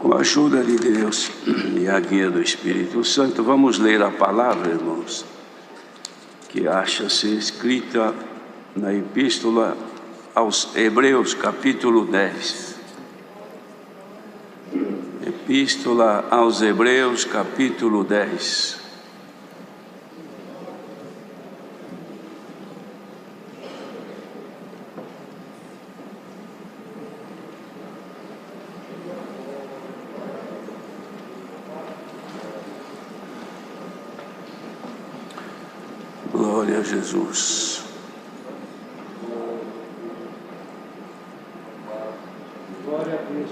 Com a ajuda de Deus e a guia do Espírito Santo, vamos ler a palavra, irmãos, que acha-se escrita na Epístola aos Hebreus, capítulo 10. Epístola aos Hebreus, capítulo 10. Glória a Jesus.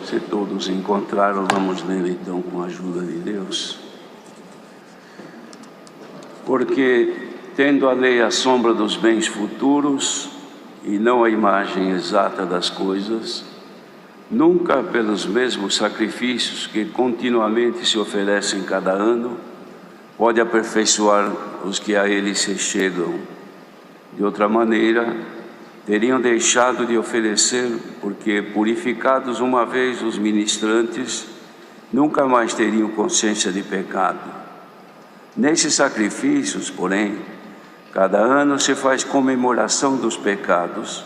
Se todos encontraram, vamos ler então com a ajuda de Deus. Porque, tendo a lei a sombra dos bens futuros e não a imagem exata das coisas, nunca pelos mesmos sacrifícios que continuamente se oferecem cada ano, pode aperfeiçoar os que a ele se chegam. De outra maneira, teriam deixado de oferecer, porque, purificados uma vez os ministrantes, nunca mais teriam consciência de pecado. Nesses sacrifícios, porém, cada ano se faz comemoração dos pecados,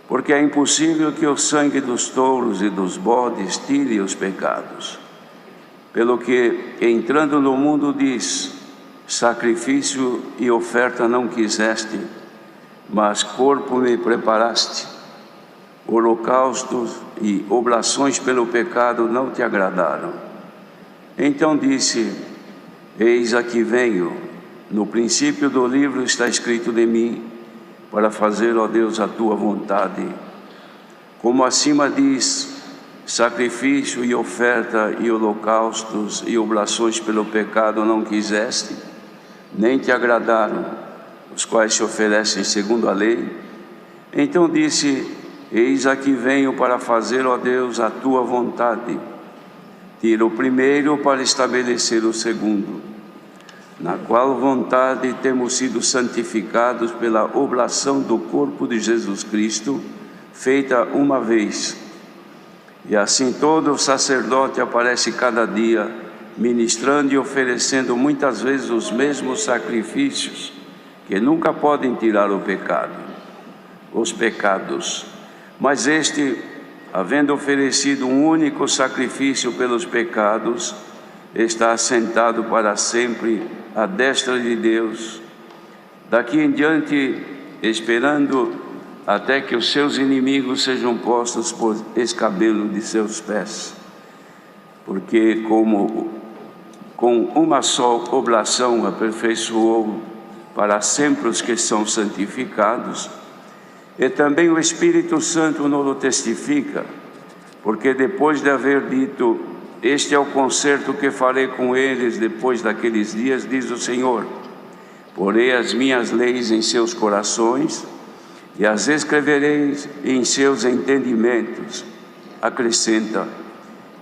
porque é impossível que o sangue dos touros e dos bodes tire os pecados. Pelo que, entrando no mundo, diz: sacrifício e oferta não quiseste, mas corpo me preparaste. Holocaustos e oblações pelo pecado não te agradaram. Então disse: eis aqui venho. No princípio do livro está escrito de mim, para fazer, ó Deus, a tua vontade. Como acima diz: sacrifício e oferta e holocaustos e oblações pelo pecado não quiseste, nem te agradaram, os quais se oferecem segundo a lei. Então disse: eis aqui venho para fazer, ó Deus, a tua vontade. Tira o primeiro para estabelecer o segundo, na qual vontade temos sido santificados pela oblação do corpo de Jesus Cristo, feita uma vez. E assim todo sacerdote aparece cada dia, ministrando e oferecendo muitas vezes os mesmos sacrifícios, que nunca podem tirar os pecados. Mas este, havendo oferecido um único sacrifício pelos pecados, está assentado para sempre à destra de Deus. Daqui em diante, esperando até que os seus inimigos sejam postos por escabelo de seus pés. Porque como com uma só oblação aperfeiçoou para sempre os que são santificados, e também o Espírito Santo nos testifica, porque depois de haver dito: este é o concerto que farei com eles depois daqueles dias, diz o Senhor, porei as minhas leis em seus corações e as escreverei em seus entendimentos. Acrescenta: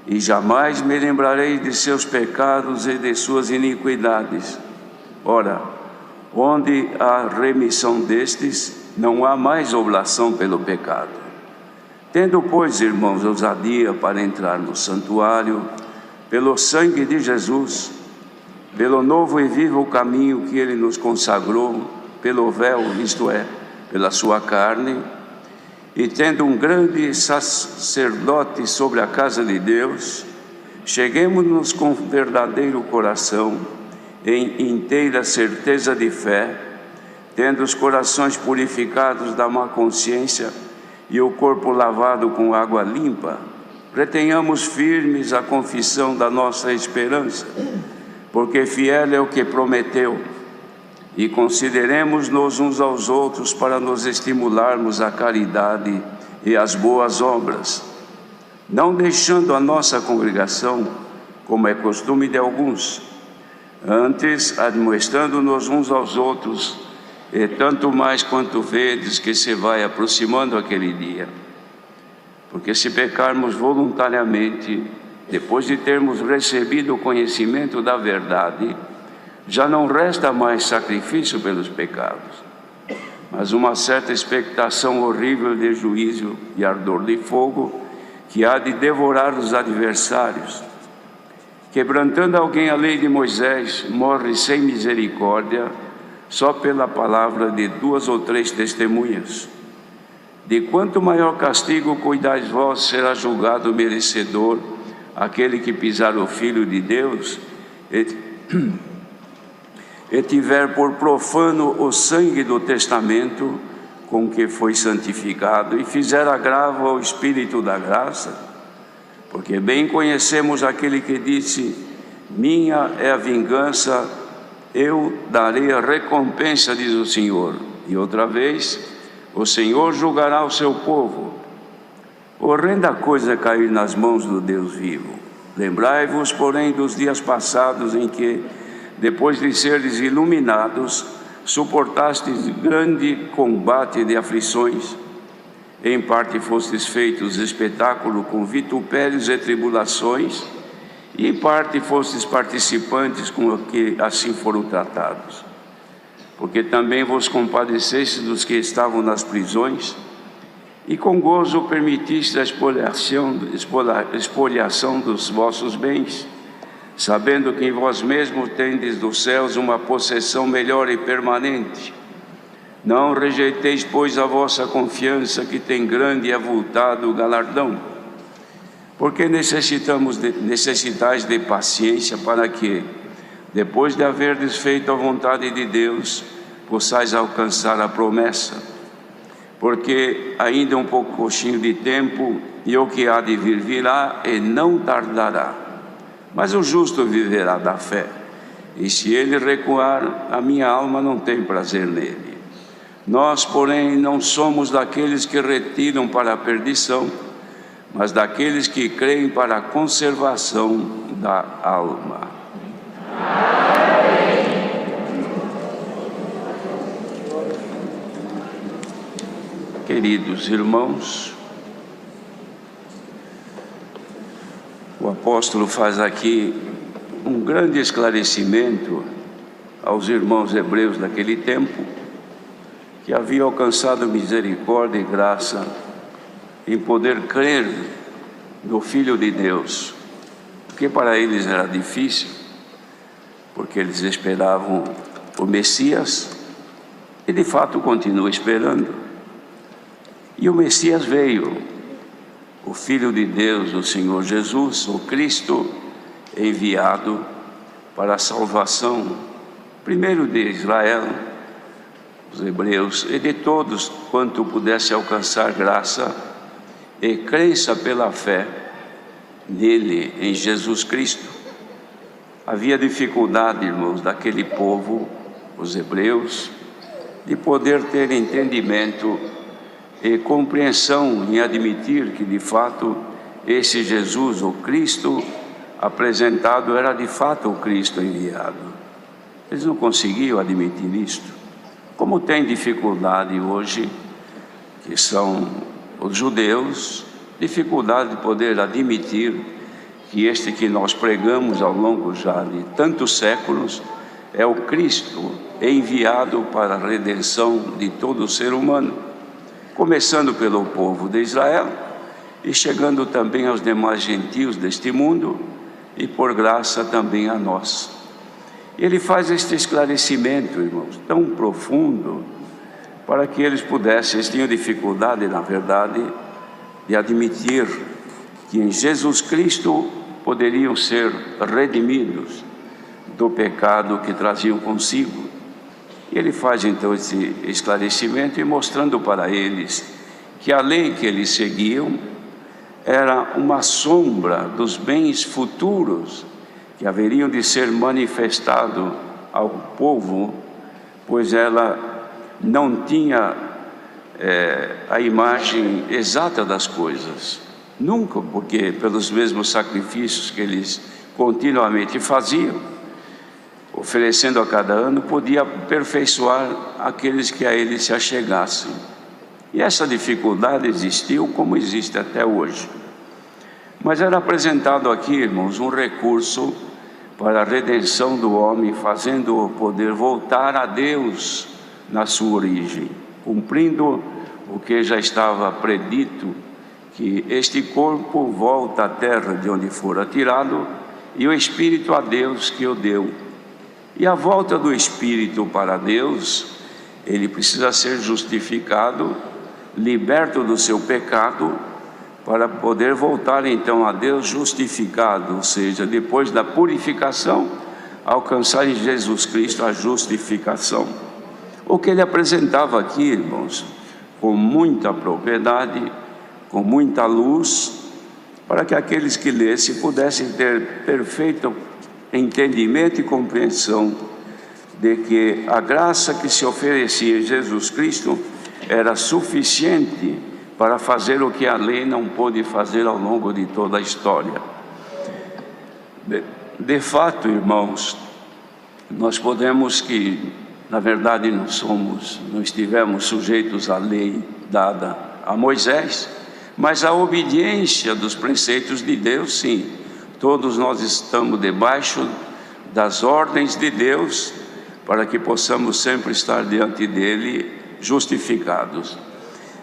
e jamais me lembrarei de seus pecados e de suas iniquidades. Ora, onde há remissão destes, não há mais oblação pelo pecado. Tendo, pois, irmãos, ousadia para entrar no santuário, pelo sangue de Jesus, pelo novo e vivo caminho que ele nos consagrou, pelo véu, isto é, pela sua carne, e tendo um grande sacerdote sobre a casa de Deus, cheguemo-nos com verdadeiro coração, em inteira certeza de fé, tendo os corações purificados da má consciência e o corpo lavado com água limpa, retenhamos firmes a confissão da nossa esperança, porque fiel é o que prometeu. E consideremos-nos uns aos outros para nos estimularmos à caridade e às boas obras, não deixando a nossa congregação, como é costume de alguns, antes admoestando-nos uns aos outros, e tanto mais quanto vedes que se vai aproximando aquele dia. Porque se pecarmos voluntariamente, depois de termos recebido o conhecimento da verdade, já não resta mais sacrifício pelos pecados, mas uma certa expectação horrível de juízo e ardor de fogo, que há de devorar os adversários. Quebrantando alguém a lei de Moisés, morre sem misericórdia, só pela palavra de 2 ou 3 testemunhas. De quanto maior castigo cuidais vós, será julgado merecedor aquele que pisar o Filho de Deus e tiver por profano o sangue do testamento com que foi santificado, e fizer agravo ao Espírito da graça, porque bem conhecemos aquele que disse: minha é a vingança, eu darei a recompensa, diz o Senhor. E outra vez, o Senhor julgará o seu povo. Horrenda coisa é cair nas mãos do Deus vivo. Lembrai-vos, porém, dos dias passados em que, depois de seres iluminados, suportastes grande combate de aflições. Em parte fostes feitos espetáculo com vitupérios e tribulações, e em parte fostes participantes com o que assim foram tratados. Porque também vos compadeceste dos que estavam nas prisões, e com gozo permitiste a expoliação dos vossos bens, sabendo que em vós mesmos tendes dos céus uma possessão melhor e permanente. Não rejeiteis, pois, a vossa confiança, que tem grande e avultado galardão. Porque necessitais de paciência, para que, depois de haverdes feito a vontade de Deus, possais alcançar a promessa. Porque ainda um pouquinho de tempo, e o que há de vir virá, e não tardará. Mas o justo viverá da fé, e se ele recuar, a minha alma não tem prazer nele. Nós, porém, não somos daqueles que retiram para a perdição, mas daqueles que creem para a conservação da alma. Queridos irmãos, o apóstolo faz aqui um grande esclarecimento aos irmãos hebreus daquele tempo, que haviam alcançado misericórdia e graça em poder crer no Filho de Deus, porque para eles era difícil, porque eles esperavam o Messias, e de fato continuam esperando. E o Messias veio, o Filho de Deus, o Senhor Jesus, o Cristo enviado para a salvação, primeiro de Israel, os hebreus, e de todos quanto pudesse alcançar graça e crença pela fé nele, em Jesus Cristo. Havia dificuldade, irmãos, daquele povo, os hebreus, de poder ter entendimento e compreensão em admitir que de fato esse Jesus, o Cristo apresentado, era de fato o Cristo enviado. Eles não conseguiam admitir isto. Como tem dificuldade hoje, que são os judeus, dificuldade de poder admitir que este que nós pregamos ao longo já de tantos séculos é o Cristo enviado para a redenção de todo o ser humano, começando pelo povo de Israel e chegando também aos demais gentios deste mundo e por graça também a nós. Ele faz este esclarecimento, irmãos, tão profundo, para que eles pudessem, eles tinham dificuldade, na verdade, de admitir que em Jesus Cristo poderiam ser redimidos do pecado que traziam consigo. E ele faz então esse esclarecimento e mostrando para eles que a lei que eles seguiam era uma sombra dos bens futuros que haveriam de ser manifestado ao povo, pois ela não tinha a imagem exata das coisas, nunca, porque pelos mesmos sacrifícios que eles continuamente faziam, oferecendo a cada ano, podia aperfeiçoar aqueles que a ele se achegassem. E essa dificuldade existiu como existe até hoje. Mas era apresentado aqui, irmãos, um recurso para a redenção do homem, fazendo-o poder voltar a Deus na sua origem, cumprindo o que já estava predito, que este corpo volta à terra de onde fora tirado, e o Espírito a Deus que o deu. E a volta do Espírito para Deus, ele precisa ser justificado, liberto do seu pecado, para poder voltar então a Deus justificado, ou seja, depois da purificação, alcançar em Jesus Cristo a justificação. O que ele apresentava aqui, irmãos, com muita propriedade, com muita luz, para que aqueles que lessem pudessem ter perfeito entendimento e compreensão de que a graça que se oferecia em Jesus Cristo era suficiente para fazer o que a lei não pôde fazer ao longo de toda a história. De fato, irmãos, nós podemos que, na verdade, não estivemos sujeitos à lei dada a Moisés, mas a obediência dos preceitos de Deus, sim. Todos nós estamos debaixo das ordens de Deus, para que possamos sempre estar diante dele justificados.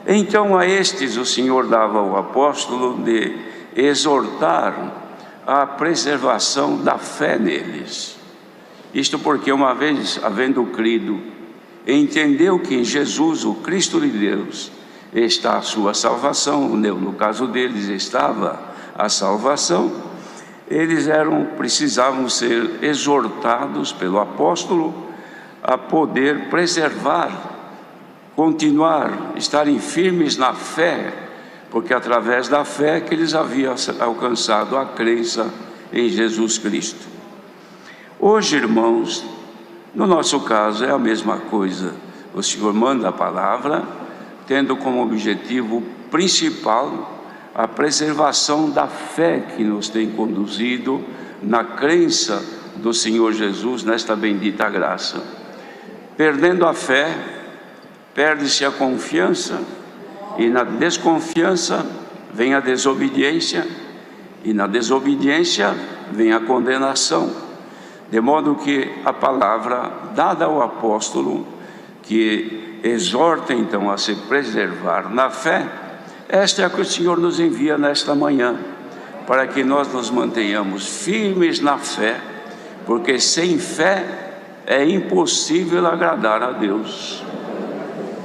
Então a estes o Senhor dava o apóstolo de exortar a preservação da fé neles. Isto porque, uma vez havendo crido, entendeu que em Jesus, o Cristo de Deus, está a sua salvação, no caso deles estava a salvação, eles precisavam ser exortados pelo apóstolo a poder preservar, continuar, estarem firmes na fé, porque através da fé que eles haviam alcançado a crença em Jesus Cristo. Hoje, irmãos, no nosso caso é a mesma coisa. O Senhor manda a palavra, tendo como objetivo principal a preservação da fé que nos tem conduzido na crença do Senhor Jesus nesta bendita graça. Perdendo a fé, perde-se a confiança, e na desconfiança vem a desobediência, e na desobediência vem a condenação. De modo que a palavra dada ao apóstolo, que exorta então a se preservar na fé, esta é a que o Senhor nos envia nesta manhã, para que nós nos mantenhamos firmes na fé, porque sem fé é impossível agradar a Deus.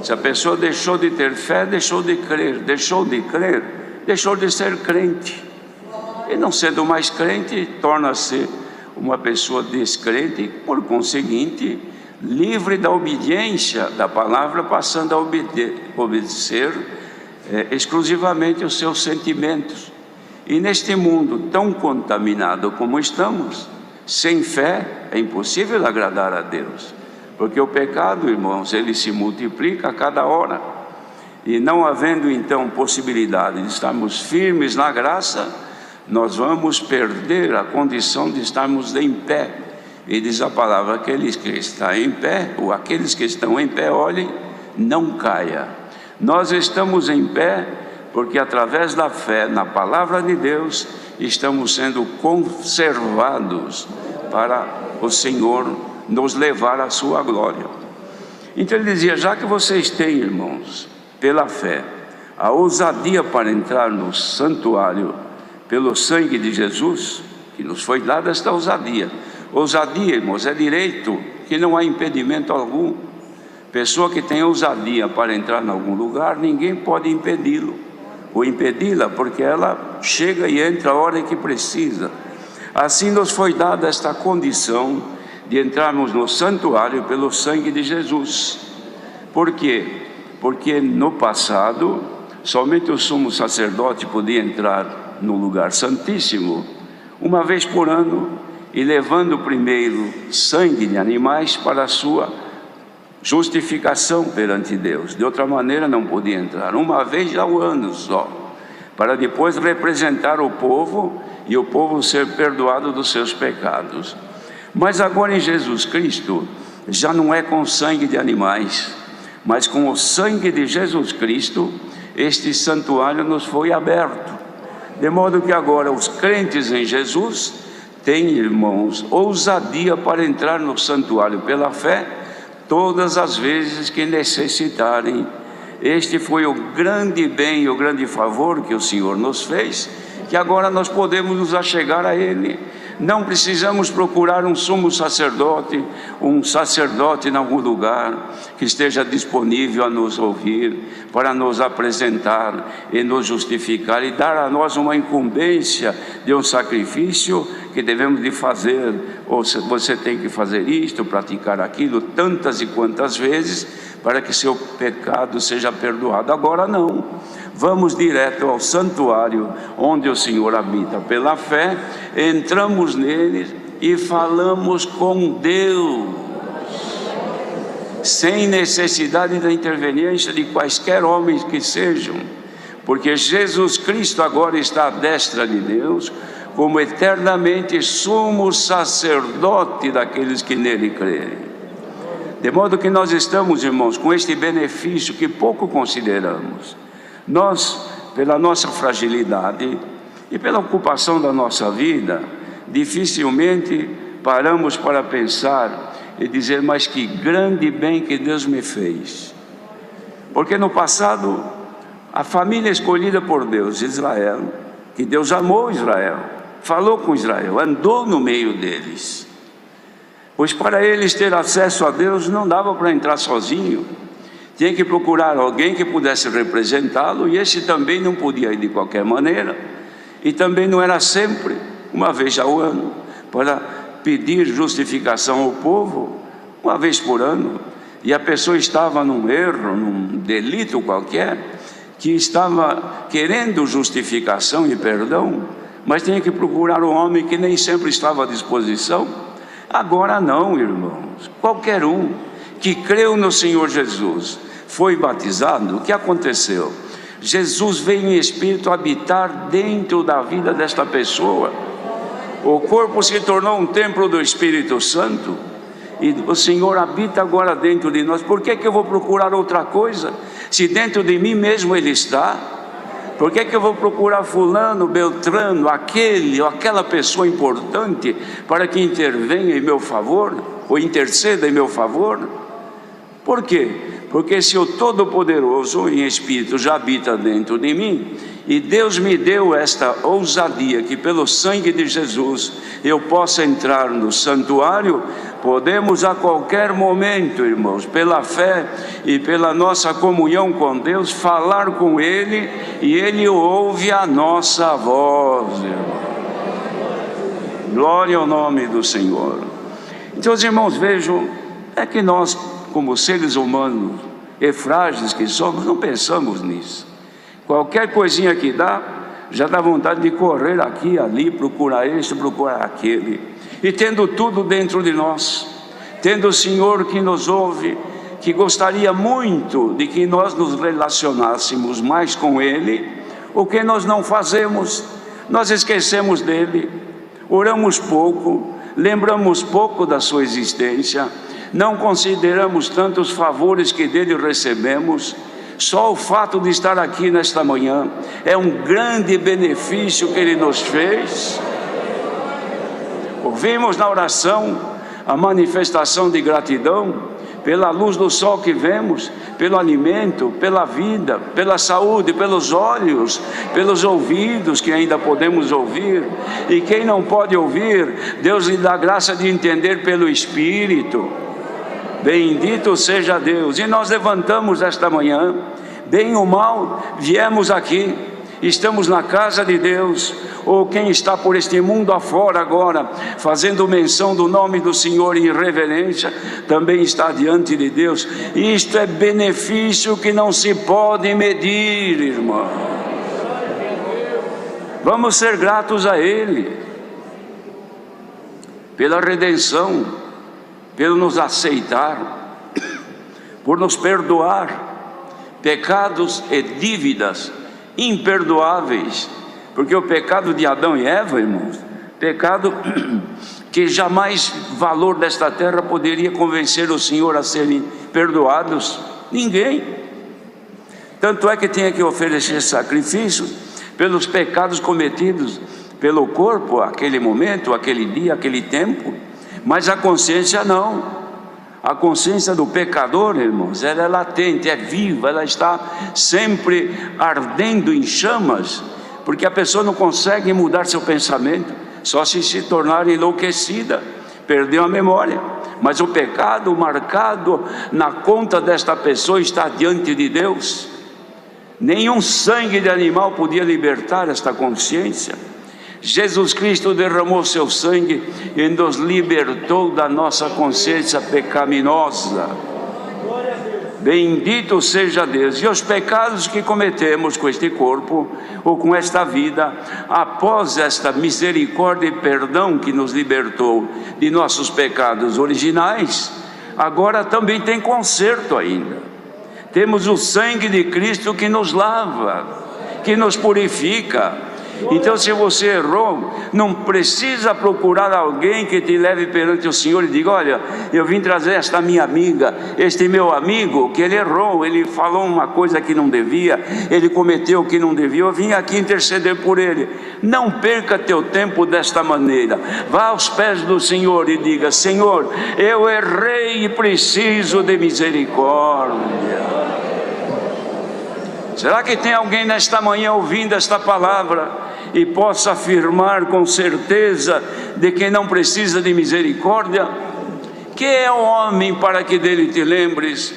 Se a pessoa deixou de ter fé, deixou de crer, deixou de ser crente, e não sendo mais crente, torna-se uma pessoa descrente, e por conseguinte, livre da obediência da palavra, passando a obedecer exclusivamente os seus sentimentos. E neste mundo tão contaminado como estamos, sem fé é impossível agradar a Deus, porque o pecado, irmãos, ele se multiplica a cada hora, e não havendo então possibilidade de estarmos firmes na graça, nós vamos perder a condição de estarmos em pé. E diz a palavra: aqueles que estão em pé, ou aqueles que estão em pé, olhem, não caia. Nós estamos em pé porque através da fé na palavra de Deus estamos sendo conservados para o Senhor nos levar à sua glória. Então ele dizia: já que vocês têm, irmãos, pela fé, a ousadia para entrar no santuário pelo sangue de Jesus, que nos foi dada esta ousadia. Ousadia, irmãos, é direito, que não há impedimento algum. Pessoa que tem ousadia para entrar em algum lugar, ninguém pode impedi-lo ou impedi-la, porque ela chega e entra a hora que precisa. Assim nos foi dada esta condição de entrarmos no santuário pelo sangue de Jesus. Por quê? Porque no passado, somente o sumo sacerdote podia entrar no lugar santíssimo uma vez por ano, e levando primeiro sangue de animais para a sua justificação perante Deus. De outra maneira não podia entrar, uma vez ao ano só, para depois representar o povo e o povo ser perdoado dos seus pecados. Mas agora em Jesus Cristo já não é com sangue de animais, mas com o sangue de Jesus Cristo, este santuário nos foi aberto, de modo que agora os crentes em Jesus têm, irmãos, ousadia para entrar no santuário pela fé, todas as vezes que necessitarem Este foi o grande bem e o grande favor que o Senhor nos fez, que agora nós podemos nos achegar a Ele. Não precisamos procurar um sumo sacerdote, um sacerdote em algum lugar que esteja disponível a nos ouvir, para nos apresentar e nos justificar e dar a nós uma incumbência de um sacrifício que devemos de fazer, ou você tem que fazer isto, praticar aquilo, tantas e quantas vezes, para que seu pecado seja perdoado. Agora não, vamos direto ao santuário onde o Senhor habita. Pela fé, entramos nele e falamos com Deus, sem necessidade da interveniência de quaisquer homens que sejam, porque Jesus Cristo agora está à destra de Deus, como eternamente sumo sacerdote daqueles que nele creem. De modo que nós estamos, irmãos, com este benefício que pouco consideramos. Nós, pela nossa fragilidade e pela ocupação da nossa vida, dificilmente paramos para pensar e dizer: mas que grande bem que Deus me fez. Porque no passado, a família escolhida por Deus, Israel, que Deus amou Israel, falou com Israel, andou no meio deles, pois para eles ter acesso a Deus não dava para entrar sozinho, tinha que procurar alguém que pudesse representá-lo, e esse também não podia ir de qualquer maneira, e também não era sempre, uma vez ao ano, para pedir justificação ao povo, uma vez por ano. E a pessoa estava num erro, num delito qualquer, que estava querendo justificação e perdão, mas tinha que procurar um homem que nem sempre estava à disposição. Agora não, irmãos, qualquer um que creu no Senhor Jesus, foi batizado, o que aconteceu? Jesus veio em espírito habitar dentro da vida desta pessoa. O corpo se tornou um templo do Espírito Santo, e o Senhor habita agora dentro de nós. Por que eu vou procurar outra coisa, se dentro de mim mesmo Ele está? Por que eu vou procurar fulano, beltrano, aquele ou aquela pessoa importante para que intervenha em meu favor, ou interceda em meu favor? Por quê? Porque se o Todo-Poderoso em Espírito já habita dentro de mim, e Deus me deu esta ousadia, que pelo sangue de Jesus eu possa entrar no santuário, podemos a qualquer momento, irmãos, pela fé e pela nossa comunhão com Deus, falar com Ele, e Ele ouve a nossa voz, irmãos. Glória ao nome do Senhor. Então, os irmãos, vejam, é que nós, como seres humanos e frágeis que somos, não pensamos nisso. Qualquer coisinha que dá, já dá vontade de correr aqui, ali, procurar este, procurar aquele. E tendo tudo dentro de nós, tendo o Senhor que nos ouve, que gostaria muito de que nós nos relacionássemos mais com Ele, o que nós não fazemos? Nós esquecemos dEle, oramos pouco, lembramos pouco da sua existência, não consideramos tantos favores que dele recebemos. Só o fato de estar aqui nesta manhã é um grande benefício que Ele nos fez. Ouvimos na oração a manifestação de gratidão pela luz do sol que vemos, pelo alimento, pela vida, pela saúde, pelos olhos, pelos ouvidos que ainda podemos ouvir. E quem não pode ouvir, Deus lhe dá graça de entender pelo Espírito. Bendito seja Deus. E nós levantamos esta manhã, bem ou mal, viemos aqui, estamos na casa de Deus, ou quem está por este mundo afora agora, fazendo menção do nome do Senhor em reverência, também está diante de Deus. Isto é benefício que não se pode medir, irmão. Vamos ser gratos a Ele, pela redenção, pelo nos aceitar, por nos perdoar pecados e dívidas imperdoáveis, porque o pecado de Adão e Eva, irmãos, pecado que jamais valor desta terra poderia convencer o Senhor a serem perdoados, ninguém. Tanto é que tinha que oferecer sacrifícios pelos pecados cometidos pelo corpo, aquele momento, aquele dia, aquele tempo. Mas a consciência não. A consciência do pecador, irmãos, ela é latente, é viva, ela está sempre ardendo em chamas, porque a pessoa não consegue mudar seu pensamento, só se tornar enlouquecida, perdeu a memória. Mas o pecado marcado na conta desta pessoa está diante de Deus. Nenhum sangue de animal podia libertar esta consciência. Jesus Cristo derramou seu sangue e nos libertou da nossa consciência pecaminosa. Bendito seja Deus. E os pecados que cometemos com este corpo ou com esta vida, após esta misericórdia e perdão que nos libertou de nossos pecados originais, agora também tem conserto ainda. Temos o sangue de Cristo que nos lava, que nos purifica. Então, se você errou, não precisa procurar alguém que te leve perante o Senhor e diga: olha, eu vim trazer esta minha amiga, este meu amigo, que ele errou, ele falou uma coisa que não devia, ele cometeu o que não devia, eu vim aqui interceder por ele. Não perca teu tempo desta maneira. Vá aos pés do Senhor e diga: Senhor, eu errei e preciso de misericórdia. Será que tem alguém nesta manhã ouvindo esta palavra e possa afirmar com certeza de que não precisa de misericórdia? Que é o homem para que dele te lembres,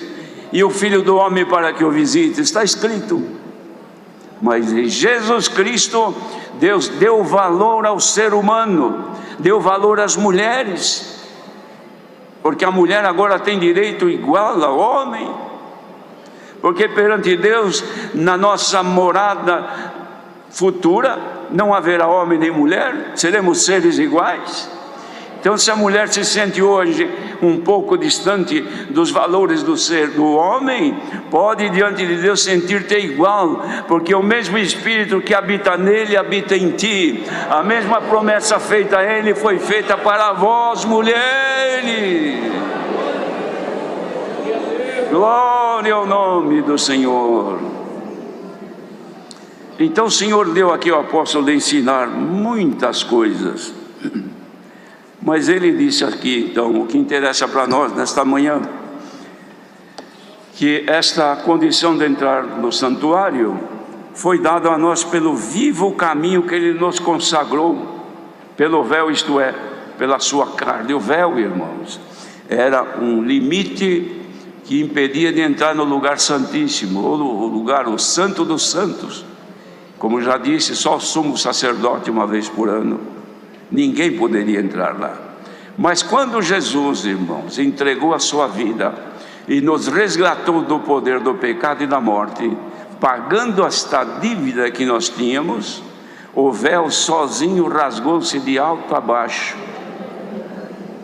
e o filho do homem para que o visites? Está escrito. Mas em Jesus Cristo, Deus deu valor ao ser humano, deu valor às mulheres, porque a mulher agora tem direito igual ao homem. Porque perante Deus, na nossa morada futura, não haverá homem nem mulher, seremos seres iguais. Então, se a mulher se sente hoje um pouco distante dos valores do ser do homem, pode diante de Deus sentir-te igual, porque o mesmo Espírito que habita nele habita em ti. A mesma promessa feita a ele foi feita para vós, mulheres. Glória ao nome do Senhor. Então o Senhor deu aqui ao apóstolo de ensinar muitas coisas, mas ele disse aqui, então, o que interessa para nós nesta manhã, que esta condição de entrar no santuário foi dada a nós pelo vivo caminho que ele nos consagrou, pelo véu, isto é, pela sua carne. O véu, irmãos, era um limite que impedia de entrar no lugar santíssimo, ou no lugar, o santo dos santos. Como já disse, só o sumo sacerdote uma vez por ano, ninguém poderia entrar lá. Mas quando Jesus, irmãos, entregou a sua vida e nos resgatou do poder do pecado e da morte, pagando esta dívida que nós tínhamos, o véu sozinho rasgou-se de alto a baixo,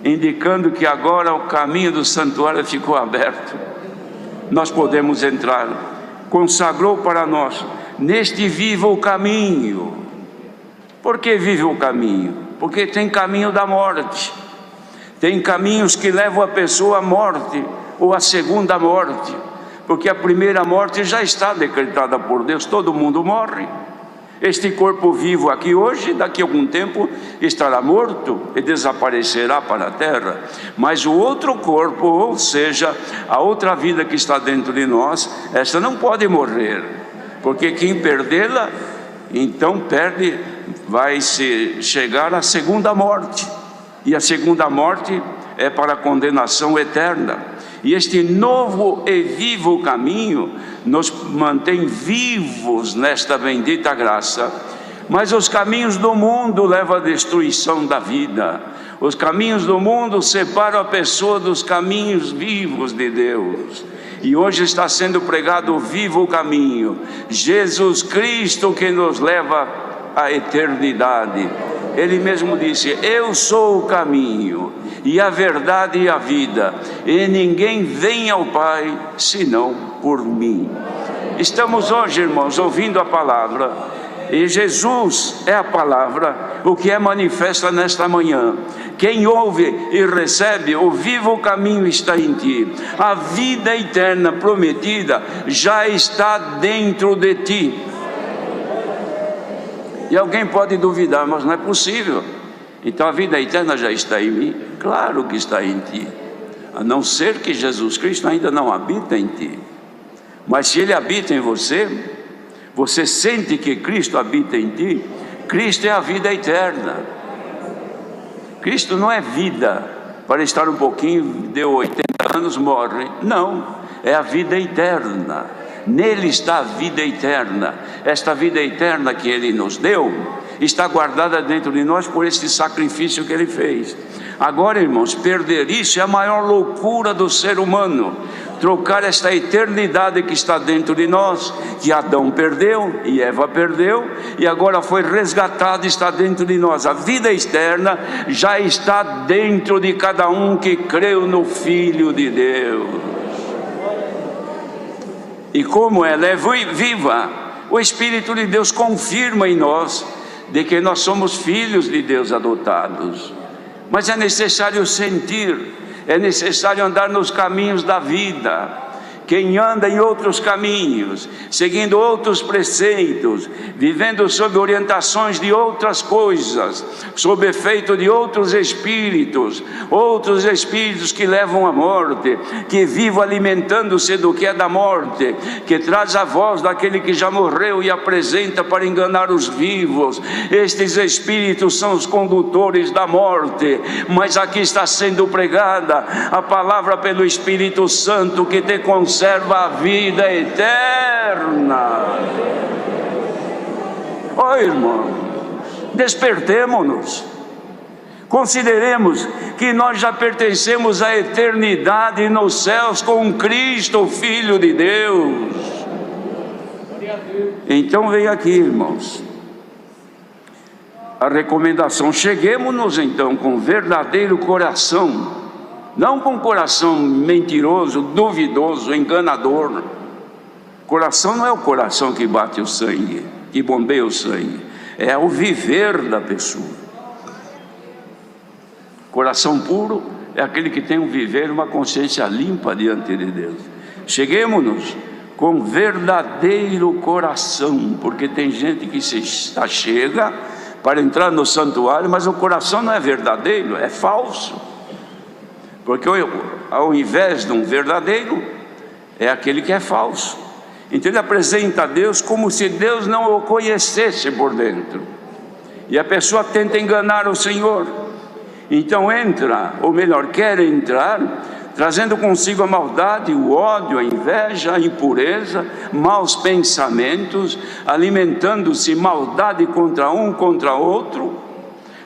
indicando que agora o caminho do santuário ficou aberto. Nós podemos entrar. Consagrou para nós neste vivo caminho. Por que vivo caminho? Porque tem caminho da morte, tem caminhos que levam a pessoa à morte ou à segunda morte, porque a primeira morte já está decretada por Deus. Todo mundo morre. Este corpo vivo aqui hoje, daqui a algum tempo estará morto e desaparecerá para a terra. Mas o outro corpo, ou seja, a outra vida que está dentro de nós, esta não pode morrer, porque quem perdê-la, então perde, vai se chegar à segunda morte, e a segunda morte é para a condenação eterna. E este novo e vivo caminho nos mantém vivos nesta bendita graça. Mas os caminhos do mundo levam à destruição da vida. Os caminhos do mundo separam a pessoa dos caminhos vivos de Deus. E hoje está sendo pregado o vivo caminho, Jesus Cristo, que nos leva à eternidade. Ele mesmo disse: eu sou o caminho e a verdade e a vida, e ninguém vem ao Pai senão por mim. Estamos hoje, irmãos, ouvindo a palavra, e Jesus é a palavra, o que é manifesta nesta manhã. Quem ouve e recebe, o vivo caminho está em ti. A vida eterna prometida já está dentro de ti. E alguém pode duvidar, mas não é possível. Então a vida eterna já está em mim? Claro que está em ti. a não ser que Jesus Cristo ainda não habita em ti. Mas se Ele habita em você, você sente que Cristo habita em ti, Cristo é a vida eterna. Cristo não é vida para estar um pouquinho, deu 80 anos, morre. Não, é a vida eterna. Nele está a vida eterna. Esta vida eterna que Ele nos deu está guardada dentro de nós por este sacrifício que Ele fez. Agora, irmãos, perder isso é a maior loucura do ser humano. Trocar esta eternidade que está dentro de nós, que Adão perdeu e Eva perdeu, e agora foi resgatada e está dentro de nós. A vida externa já está dentro de cada um que creu no Filho de Deus. E como ela é viva, o Espírito de Deus confirma em nós de que nós somos filhos de Deus adotados. Mas é necessário sentir, é necessário andar nos caminhos da vida. Quem anda em outros caminhos, seguindo outros preceitos, vivendo sob orientações de outras coisas, sob efeito de outros espíritos que levam à morte, que vivem alimentando-se do que é da morte, que traz a voz daquele que já morreu e apresenta para enganar os vivos. Estes espíritos são os condutores da morte, mas aqui está sendo pregada a palavra pelo Espírito Santo, que te conserva a vida eterna. Oh, irmãos, despertemo-nos, consideremos que nós já pertencemos à eternidade nos céus com Cristo, o Filho de Deus. Então vem aqui, irmãos, a recomendação: cheguemos-nos então com verdadeiro coração, não com coração mentiroso, duvidoso, enganador. Coração não é o coração que bate o sangue, que bombeia o sangue, é o viver da pessoa. Coração puro é aquele que tem um viver, uma consciência limpa diante de Deus. Cheguemos-nos com verdadeiro coração, porque tem gente que chega para entrar no santuário, mas o coração não é verdadeiro, é falso. Porque ao invés de um verdadeiro, é aquele que é falso. Então ele apresenta a Deus como se Deus não o conhecesse por dentro, e a pessoa tenta enganar o Senhor. Então entra, ou melhor, quer entrar, trazendo consigo a maldade, o ódio, a inveja, a impureza, maus pensamentos, alimentando-se maldade contra um, contra outro,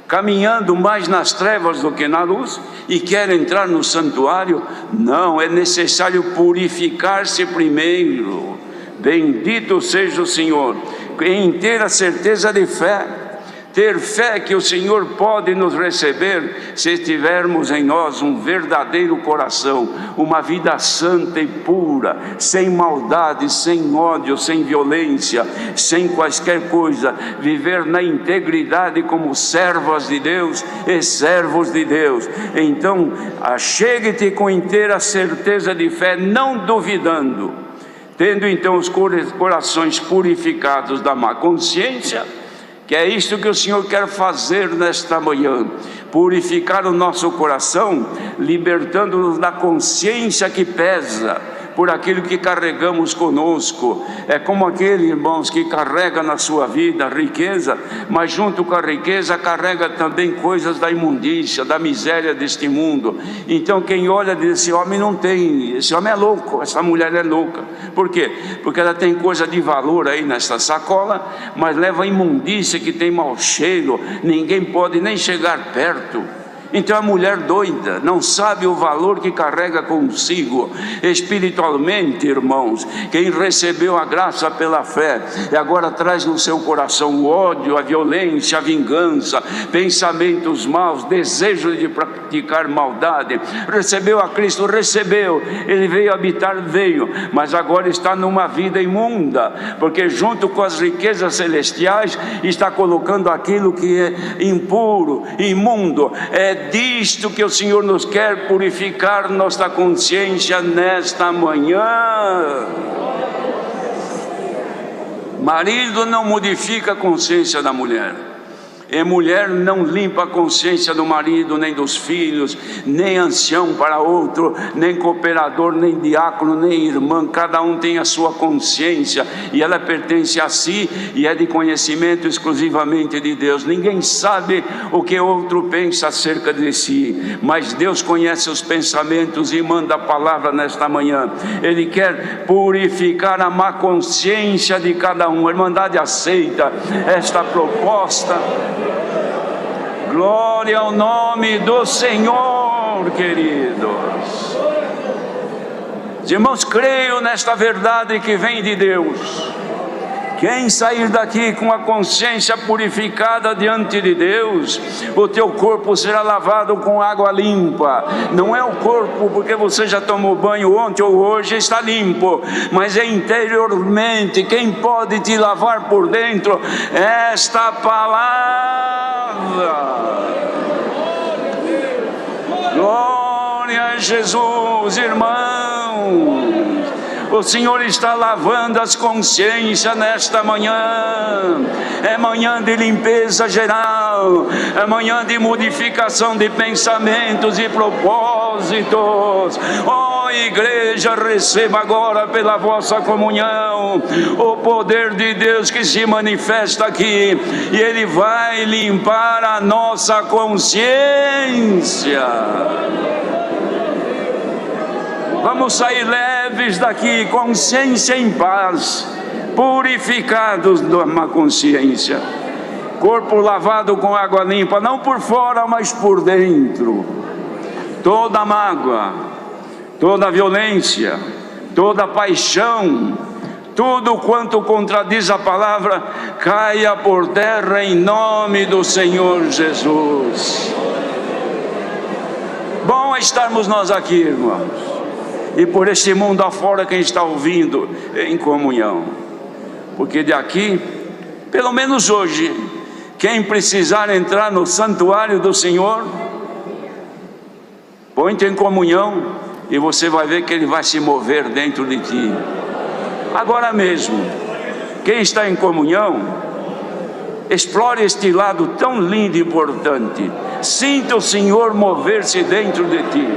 caminhando mais nas trevas do que na luz, e quer entrar no santuário. Não, é necessário purificar-se primeiro. Bendito seja o Senhor, em ter a certeza de fé, ter fé que o Senhor pode nos receber se tivermos em nós um verdadeiro coração, uma vida santa e pura, sem maldade, sem ódio, sem violência, sem quaisquer coisa, viver na integridade como servas de Deus e servos de Deus. Então, achegue-te com inteira certeza de fé, não duvidando, tendo então os corações purificados da má consciência, que é isto que o Senhor quer fazer nesta manhã: purificar o nosso coração, libertando-nos da consciência que pesa por aquilo que carregamos conosco. É como aquele, irmãos, que carrega na sua vida a riqueza, mas junto com a riqueza carrega também coisas da imundícia, da miséria deste mundo. Então quem olha diz: esse homem não tem, esse homem é louco, essa mulher é louca. Por quê? Porque ela tem coisa de valor aí nessa sacola, mas leva a imundícia que tem mau cheiro, ninguém pode nem chegar perto. Então a mulher doida não sabe o valor que carrega consigo espiritualmente, irmãos. Quem recebeu a graça pela fé e agora traz no seu coração o ódio, a violência, a vingança, pensamentos maus, desejo de praticar maldade, recebeu a Cristo, recebeu, ele veio habitar, mas agora está numa vida imunda, porque junto com as riquezas celestiais está colocando aquilo que é impuro, imundo. É disto que o Senhor nos quer purificar nossa consciência nesta manhã. Marido não modifica a consciência da mulher, E mulher não limpa a consciência do marido, nem dos filhos, nem ancião para outro, nem cooperador, nem diácono, nem irmã. Cada um tem a sua consciência e ela pertence a si e é de conhecimento exclusivamente de Deus. Ninguém sabe o que outro pensa acerca de si, mas Deus conhece os pensamentos e manda a palavra nesta manhã. Ele quer purificar a má consciência de cada um. A Irmandade aceita esta proposta. Glória ao nome do Senhor, queridos. Os irmãos, creio nesta verdade que vem de Deus. Quem sair daqui com a consciência purificada diante de Deus, o teu corpo será lavado com água limpa. Não é o corpo porque você já tomou banho ontem ou hoje está limpo, mas é interiormente. Quem pode te lavar por dentro? Esta palavra. Glória a Jesus, irmãos. O Senhor está lavando as consciências nesta manhã. É manhã de limpeza geral, é manhã de modificação de pensamentos e propósitos. Ó igreja, receba agora pela vossa comunhão o poder de Deus que se manifesta aqui, e Ele vai limpar a nossa consciência. Vamos sair leves daqui, consciência em paz, purificados da má consciência, corpo lavado com água limpa, não por fora, mas por dentro. Toda mágoa, toda violência, toda paixão, tudo quanto contradiz a palavra, caia por terra em nome do Senhor Jesus. Bom é estarmos nós aqui, irmãos, e por este mundo afora quem está ouvindo em comunhão, porque de aqui, pelo menos hoje, quem precisar entrar no santuário do Senhor, põe-te em comunhão e você vai ver que Ele vai se mover dentro de ti. Agora mesmo, quem está em comunhão, explore este lado tão lindo e importante. Sinta o Senhor mover-se dentro de ti.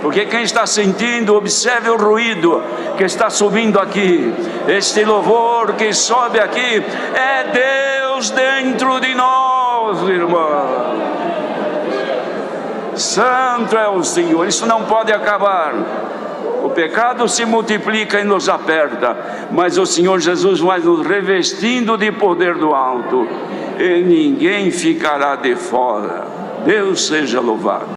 Porque quem está sentindo, observe o ruído que está subindo aqui. Este louvor que sobe aqui é Deus dentro de nós, irmão. Santo é o Senhor. Isso não pode acabar. O pecado se multiplica e nos aperta, mas o Senhor Jesus vai nos revestindo de poder do alto, e ninguém ficará de fora. Deus seja louvado.